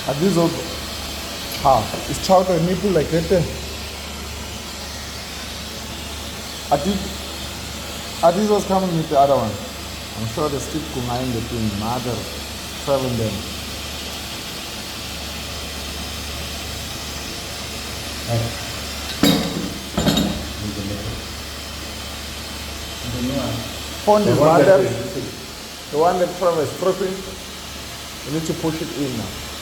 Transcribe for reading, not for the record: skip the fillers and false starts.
Are these all? Is chowder nipple like that? Are these was coming with the other one? I'm sure the stick behind the thing, mother, 7 them. Phone is mother. The one that Trevor is stripping. You need to push it in now.